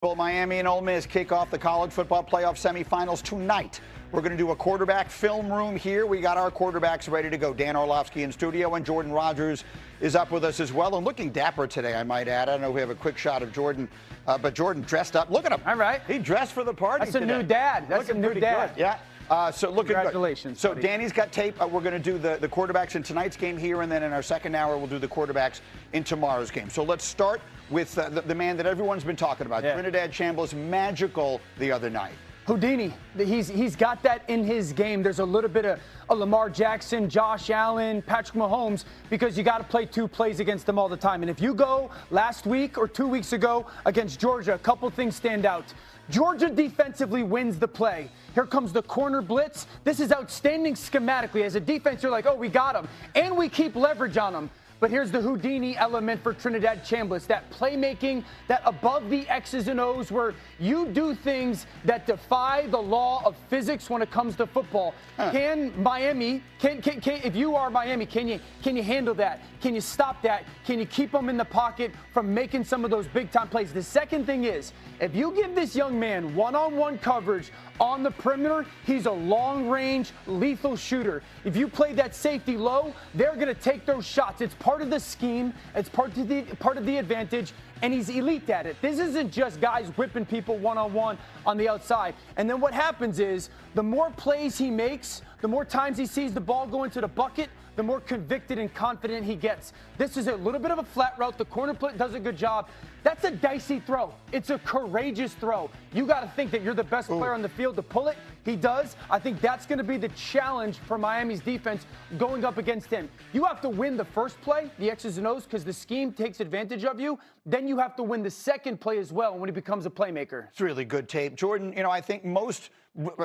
Well, Miami and Ole Miss kick off the college football playoff semifinals tonight. We're going to do a quarterback film room here. We got our quarterbacks ready to go. Dan Orlovsky in studio, and Jordan Rodgers is up with us as well. And looking dapper today, I might add. I don't know if we have a quick shot of Jordan, but Jordan dressed up. Look at him. All right. He dressed for the party That's today. a new dad. That's looking a new dad. Good. Yeah. So looking Congratulations. So buddy. Danny's got tape. We're going to do the quarterbacks in tonight's game here, and then in our second hour, we'll do the quarterbacks in tomorrow's game. So let's start with the man that everyone's been talking about, Trinidad Chambliss, magical the other night. Houdini, he's got that in his game. There's a little bit of a Lamar Jackson, Josh Allen, Patrick Mahomes, because you got to play two plays against them all the time. And if you go last week or 2 weeks ago against Georgia, a couple things stand out. Georgia defensively wins the play. Here comes the corner blitz. This is outstanding schematically. As a defense, you're like, oh, we got them. And we keep leverage on them. But here's the Houdini element for Trinidad Chambliss, that playmaking, that above the X's and O's, where you do things that defy the law of physics when it comes to football. Can Miami, if you are Miami, can you handle that? Can you stop that? Can you keep them in the pocket from making some of those big-time plays? The second thing is, if you give this young man one-on-one coverage on the perimeter, he's a long-range, lethal shooter. If you play that safety low, they're going to take those shots. It's part of the scheme. It's part of the advantage, and he's elite at it. This isn't just guys whipping people one-on-one on the outside. And then what happens is, the more plays he makes, the more times he sees the ball go into the bucket, the more convicted and confident he gets. This is a little bit of a flat route. The corner does a good job. That's a dicey throw. It's a courageous throw. You got to think that you're the best player on the field to pull it. He does. I think that's going to be the challenge for Miami's defense going up against him. You have to win the first play, the X's and O's, because the scheme takes advantage of you. Then you have to win the second play as well when he becomes a playmaker. It's really good tape. Jordan, I think most,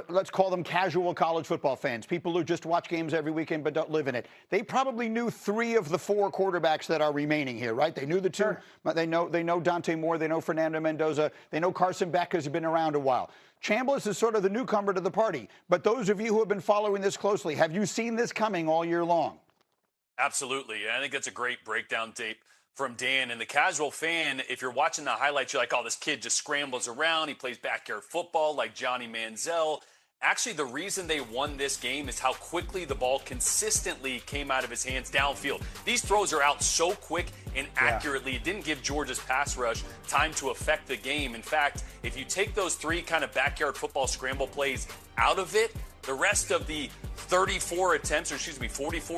let's call them casual college football fans, people who just watch games every weekend but don't live in it, they probably knew 3 of the 4 quarterbacks that are remaining here, right? They knew the 2. Sure. They know Dante Moore. They know Fernando Mendoza. They know Carson Beck because he's been around a while. Chambliss is sort of the newcomer to the party. But those of you who have been following this closely, have you seen this coming all year long? Absolutely. I think that's a great breakdown tape from Dan. And the casual fan, if you're watching the highlights, you're like, oh, this kid just scrambles around. He plays backyard football like Johnny Manziel. Actually, the reason they won this game is how quickly the ball consistently came out of his hands downfield. These throws are out so quick and accurately. It didn't give Georgia's pass rush time to affect the game. In fact, if you take those 3 kind of backyard football scramble plays out of it, the rest of the 44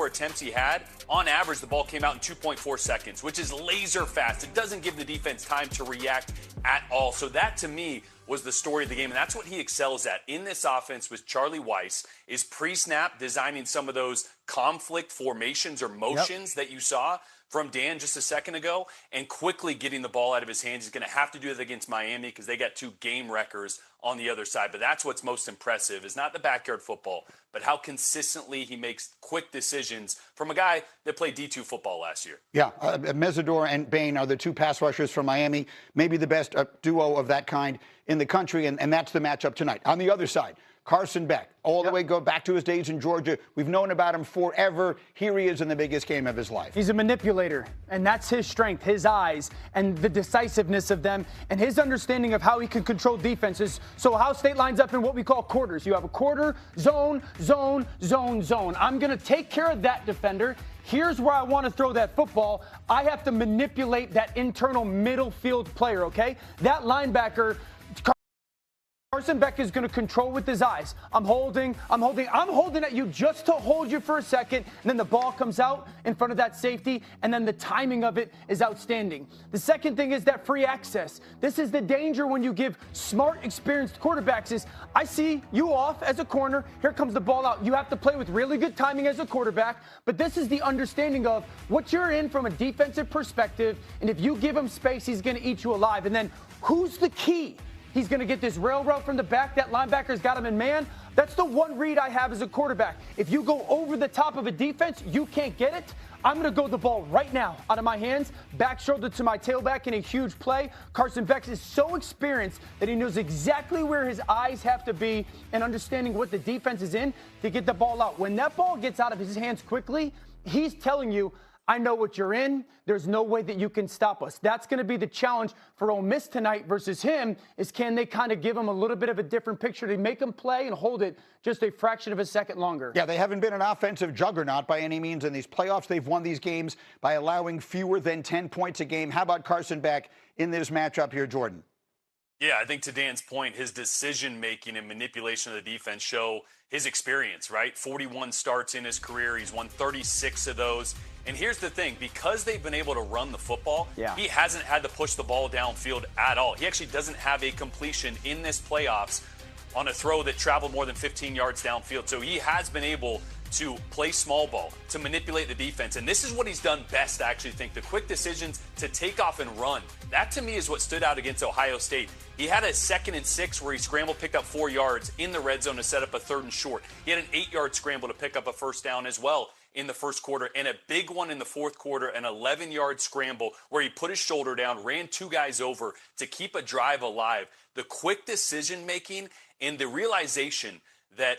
attempts he had, on average, the ball came out in 2.4 seconds, which is laser fast. It doesn't give the defense time to react at all. So that, to me, was the story of the game, and that's what he excels at in this offense with Charlie Weiss, is pre-snap designing some of those conflict formations or motions that you saw from Dan just a second ago, and quickly getting the ball out of his hands. He's going to have to do it against Miami because they got 2 game wreckers on the other side. But that's what's most impressive, is not the backyard football, but how consistently he makes quick decisions from a guy that played D2 football last year. Yeah, Mesidor and Bain are the 2 pass rushers from Miami, maybe the best duo of that kind in the country, and that's the matchup tonight. On the other side, Carson Beck, all the way go back to his days in Georgia. We've known about him forever. Here he is in the biggest game of his life. He's a manipulator, and that's his strength, his eyes, and the decisiveness of them, and his understanding of how he can control defenses. So Ohio State lines up in what we call quarters. You have a quarter, zone, zone, zone, zone. I'm going to take care of that defender. Here's where I want to throw that football. I have to manipulate that internal middle field player, okay? That linebacker, Carson Beck, is going to control with his eyes. I'm holding at you just to hold you for a second, and then the ball comes out in front of that safety, and then the timing of it is outstanding. The second thing is that free access. This is the danger when you give smart, experienced quarterbacks is, I see you off as a corner, here comes the ball out. You have to play with really good timing as a quarterback, but this is the understanding of what you're in from a defensive perspective, and if you give him space, he's going to eat you alive. And then who's the key? He's going to get this railroad from the back. That linebacker's got him in man. That's the one read I have as a quarterback. If you go over the top of a defense, you can't get it. I'm going to go the ball right now out of my hands, back shoulder to my tailback in a huge play. Carson Beck is so experienced that he knows exactly where his eyes have to be and understanding what the defense is in to get the ball out. When that ball gets out of his hands quickly, he's telling you, I know what you're in. There's no way that you can stop us. That's going to be the challenge for Ole Miss tonight versus him, is can they kind of give him a little bit of a different picture to make him play and hold it just a fraction of a second longer. Yeah, they haven't been an offensive juggernaut by any means in these playoffs. They've won these games by allowing fewer than 10 points a game. How about Carson Beck in this matchup here, Jordan? Yeah, I think to Dan's point, his decision-making and manipulation of the defense show his experience, right? 41 starts in his career. He's won 36 of those. And here's the thing, because they've been able to run the football, he hasn't had to push the ball downfield at all. He actually doesn't have a completion in this playoffs on a throw that traveled more than 15 yards downfield. So he has been able to play small ball, to manipulate the defense. And this is what he's done best, I actually think. The quick decisions to take off and run. That, to me, is what stood out against Ohio State. He had a 2nd and 6 where he scrambled, picked up 4 yards in the red zone to set up a 3rd and short. He had an 8-yard scramble to pick up a first down as well in the first quarter, and a big one in the fourth quarter, an 11-yard scramble where he put his shoulder down, ran 2 guys over to keep a drive alive. The quick decision-making and the realization that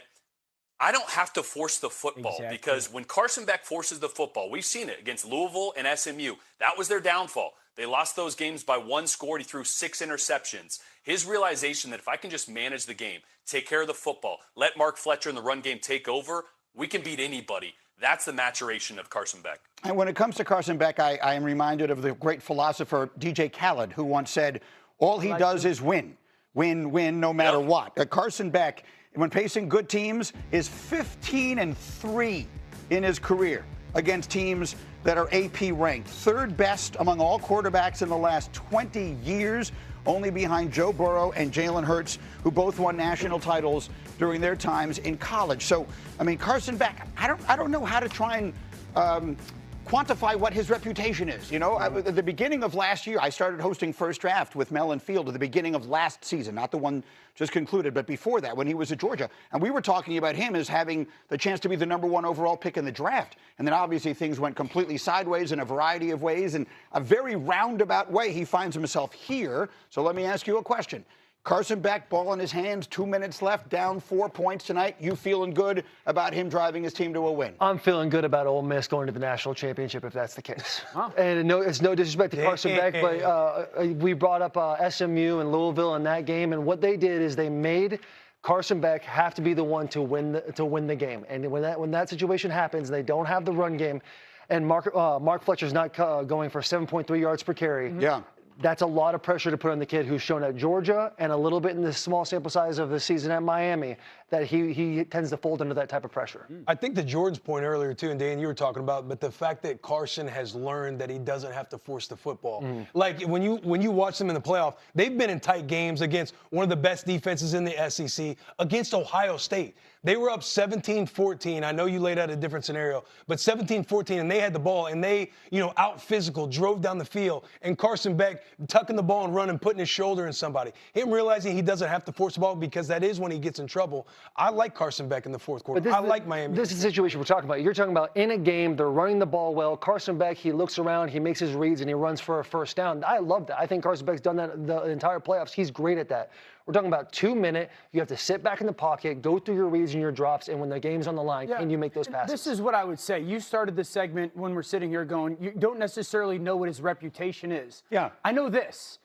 I don't have to force the football, because when Carson Beck forces the football, we've seen it against Louisville and SMU. That was their downfall. They lost those games by 1 score. He threw 6 interceptions. His realization that if I can just manage the game, take care of the football, let Mark Fletcher in the run game take over, we can beat anybody. That's the maturation of Carson Beck. And when it comes to Carson Beck, I am reminded of the great philosopher DJ Khaled, who once said, all he does is win. Win, win, no matter what. Carson Beck, when facing good teams, is 15-3 in his career against teams that are AP ranked. 3rd best among all quarterbacks in the last 20 years, only behind Joe Burrow and Jalen Hurts, who both won national titles during their times in college. So, I mean, Carson Beck, I don't know how to try and quantify what his reputation is. You know, at the beginning of last year, I started hosting First Draft with Mel and Field at the beginning of last season, not the one just concluded, but before that, when he was at Georgia. And we were talking about him as having the chance to be the #1 overall pick in the draft. And then obviously things went completely sideways in a variety of ways. In a very roundabout way, he finds himself here. So let me ask you a question. Carson Beck, ball in his hands, 2 minutes left, down 4 points tonight. You feeling good about him driving his team to a win? I'm feeling good about Ole Miss going to the national championship if that's the case. Wow. And no, it's no disrespect to Carson Beck, but we brought up SMU and Louisville in that game, and what they did is they made Carson Beck have to be the one to win the game. And when that situation happens, they don't have the run game, and Mark Fletcher's not going for 7.3 yards per carry. Yeah. That's a lot of pressure to put on the kid who's shown at Georgia and a little bit in the small sample size of the season at Miami that he tends to fold under that type of pressure. I think to Jordan's point earlier, too, and Dan, you were talking about, but the fact that Carson has learned that he doesn't have to force the football. Like, when you watch them in the playoff, they've been in tight games against one of the best defenses in the SEC, against Ohio State. They were up 17-14. I know you laid out a different scenario, but 17-14, and they had the ball, and they, out physical, drove down the field, and Carson Beck tucking the ball and running, putting his shoulder in somebody. Him realizing he doesn't have to force the ball, because that is when he gets in trouble. I like Carson Beck in the fourth quarter. I like Miami. This is the situation we're talking about. You're talking about in a game, they're running the ball well. Carson Beck, he looks around, he makes his reads, and he runs for a first down. I love that. I think Carson Beck's done that the entire playoffs. He's great at that. We're talking about 2 minutes. You have to sit back in the pocket, go through your reads and your drops, and when the game's on the line, can you make those passes? This is what I would say. You started the segment when we're sitting here going, you don't necessarily know what his reputation is. Yeah. I know this.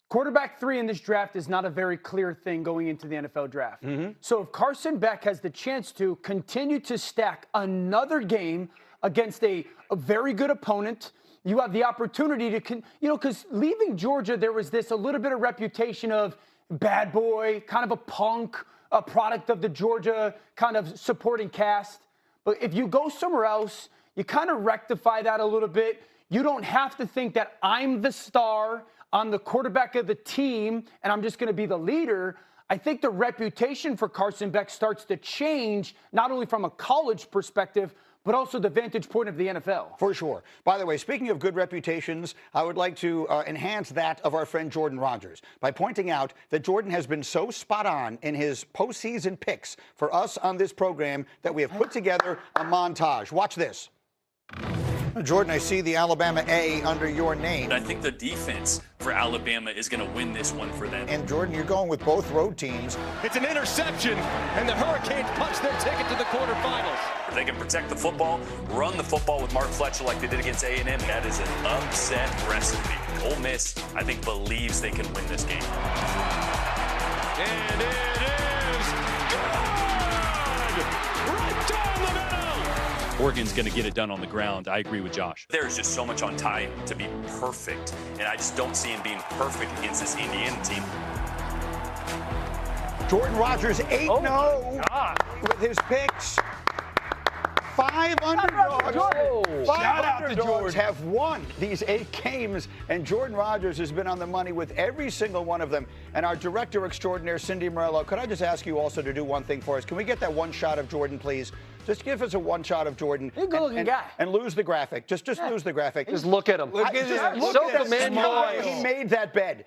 Quarterback 3 in this draft is not a very clear thing going into the NFL draft. So if Carson Beck has the chance to continue to stack another game against a very good opponent, you have the opportunity to, because leaving Georgia, there was a little bit of reputation of bad boy, kind of a punk, a product of the Georgia kind of supporting cast. But if you go somewhere else, you kind of rectify that a little bit. You don't have to think that I'm the star, I'm the quarterback of the team, and I'm just going to be the leader. I think the reputation for Carson Beck starts to change, not only from a college perspective, but also the vantage point of the NFL. For sure. By the way, speaking of good reputations, I would like to enhance that of our friend Jordan Rodgers by pointing out that Jordan has been so spot on in his postseason picks for us on this program that we have put together a montage. Watch this. Jordan, I see the Alabama A under your name. I think the defense for Alabama is going to win this one for them. And Jordan, you're going with both road teams. It's an interception, and the Hurricanes punch their ticket to the quarterfinals. If they can protect the football, run the football with Mark Fletcher like they did against A&M, that is an upset recipe. Ole Miss, I think, believes they can win this game. And it is good! Right down the middle! Oregon's going to get it done on the ground. I agree with Josh. There's just so much on time to be perfect, and I just don't see him being perfect against this Indiana team. Jordan Rodgers 8-0 with his picks. 5 underdogs. Shout out to Jordan. Have won these 8 games, and Jordan Rodgers has been on the money with every single one of them. And our director extraordinaire, Cindy Morello, could I just ask you also to do one thing for us? Can we get that one shot of Jordan, please? Just give us a one shot of Jordan. He's a good-looking guy. And lose the graphic. Just lose the graphic. Just look at him. Look at him. Look So at command the your way he made that bed.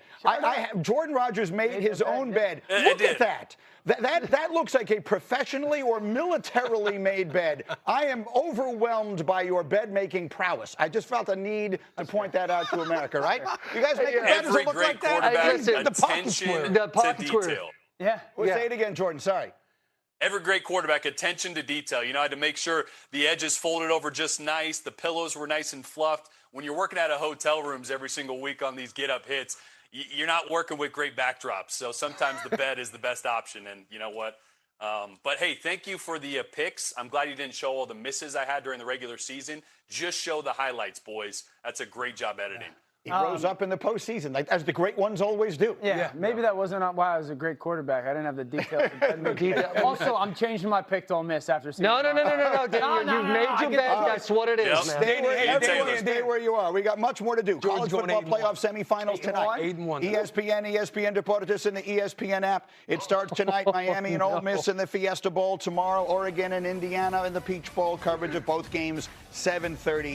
Jordan Rodgers made his own bed. It Look at that. That looks like a professionally or militarily made bed. I am overwhelmed by your bed-making prowess. I just felt a need to point that out to America, right? You guys make your bed. Does Every it look great like that? quarterback, listen, attention the pocket to square. detail. Yeah. Well, say it again, Jordan. Sorry. Every great quarterback, attention to detail. You know, I had to make sure the edges folded over just nice, the pillows were nice and fluffed. When you're working out of hotel rooms every single week on these get-up hits, you're not working with great backdrops. So sometimes the bed is the best option, and you know what? But, hey, thank you for the picks. I'm glad you didn't show all the misses I had during the regular season. Just show the highlights, boys. That's a great job editing. He rose up in the postseason, like as the great ones always do. Yeah, maybe that wasn't why I was a great quarterback. I didn't have the details. Also, I'm changing my pick to Ole Miss after seeing. No. You've made your bed. That's what it is, Yep. man. Stay where you are. We got much more to do. College going football 8-1. playoff semifinals tonight. 8-1. ESPN Deportes in the ESPN app. It starts tonight. Miami and Ole Miss in the Fiesta Bowl. Tomorrow, Oregon and Indiana in the Peach Bowl. Coverage of both games, 7:30.